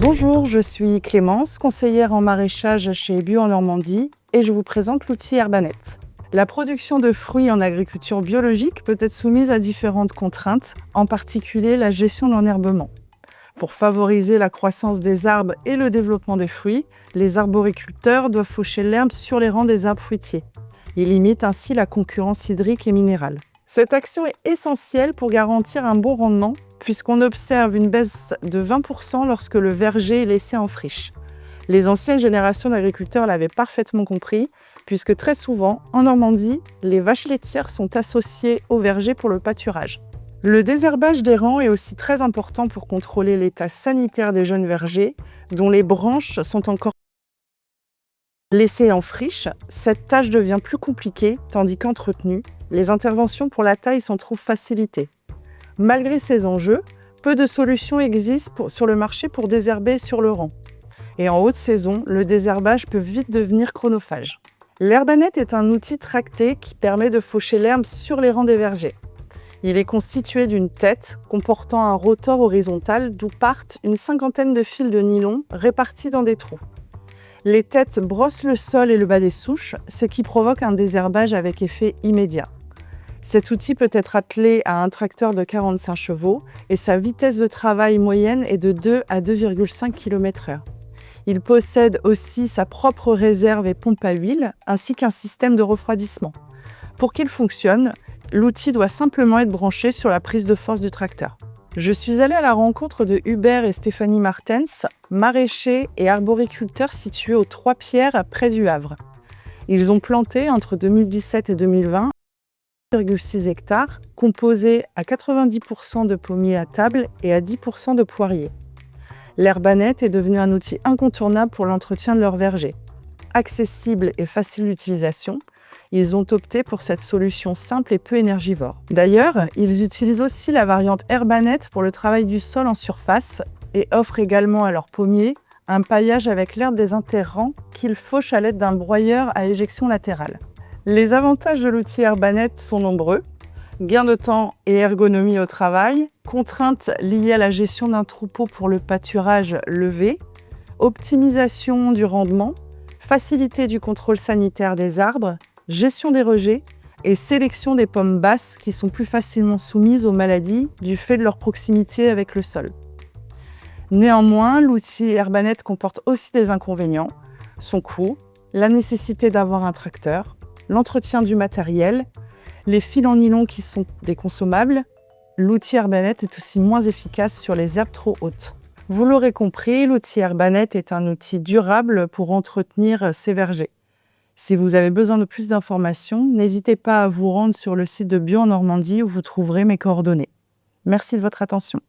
Bonjour, je suis Clémence, conseillère en maraîchage chez Bio en Normandie et je vous présente l'outil Herbanet. La production de fruits en agriculture biologique peut être soumise à différentes contraintes, en particulier la gestion de l'enherbement. Pour favoriser la croissance des arbres et le développement des fruits, les arboriculteurs doivent faucher l'herbe sur les rangs des arbres fruitiers. Ils limitent ainsi la concurrence hydrique et minérale. Cette action est essentielle pour garantir un bon rendement, puisqu'on observe une baisse de 20% lorsque le verger est laissé en friche. Les anciennes générations d'agriculteurs l'avaient parfaitement compris, puisque très souvent, en Normandie, les vaches laitières sont associées au verger pour le pâturage. Le désherbage des rangs est aussi très important pour contrôler l'état sanitaire des jeunes vergers, dont les branches sont encore laissées en friche. Cette tâche devient plus compliquée, tandis qu'entretenue, les interventions pour la taille s'en trouvent facilitées. Malgré ces enjeux, peu de solutions existent sur le marché pour désherber sur le rang. Et en haute saison, le désherbage peut vite devenir chronophage. L'Herbanet est un outil tracté qui permet de faucher l'herbe sur les rangs des vergers. Il est constitué d'une tête comportant un rotor horizontal d'où partent une cinquantaine de fils de nylon répartis dans des trous. Les têtes brossent le sol et le bas des souches, ce qui provoque un désherbage avec effet immédiat. Cet outil peut être attelé à un tracteur de 45 chevaux et sa vitesse de travail moyenne est de 2 à 2,5 km/h. Il possède aussi sa propre réserve et pompe à huile, ainsi qu'un système de refroidissement. Pour qu'il fonctionne, l'outil doit simplement être branché sur la prise de force du tracteur. Je suis allée à la rencontre de Hubert et Stéphanie Martens, maraîchers et arboriculteurs situés aux Trois-Pierres, près du Havre. Ils ont planté entre 2017 et 2020 1,6 hectares, composés à 90% de pommiers à table et à 10% de poiriers. L'Herbanet est devenu un outil incontournable pour l'entretien de leur verger. Accessible et facile d'utilisation, ils ont opté pour cette solution simple et peu énergivore. D'ailleurs, ils utilisent aussi la variante Herbanet pour le travail du sol en surface et offrent également à leurs pommiers un paillage avec l'herbe des interrangs qu'ils fauchent à l'aide d'un broyeur à éjection latérale. Les avantages de l'outil Herbanet sont nombreux. Gain de temps et ergonomie au travail, contraintes liées à la gestion d'un troupeau pour le pâturage levé, optimisation du rendement, facilité du contrôle sanitaire des arbres, gestion des rejets et sélection des pommes basses qui sont plus facilement soumises aux maladies du fait de leur proximité avec le sol. Néanmoins, l'outil Herbanet comporte aussi des inconvénients, son coût, la nécessité d'avoir un tracteur, l'entretien du matériel, les fils en nylon qui sont des consommables. L'outil Herbanet est aussi moins efficace sur les herbes trop hautes. Vous l'aurez compris, l'outil Herbanet est un outil durable pour entretenir ces vergers. Si vous avez besoin de plus d'informations, n'hésitez pas à vous rendre sur le site de Bio en Normandie où vous trouverez mes coordonnées. Merci de votre attention.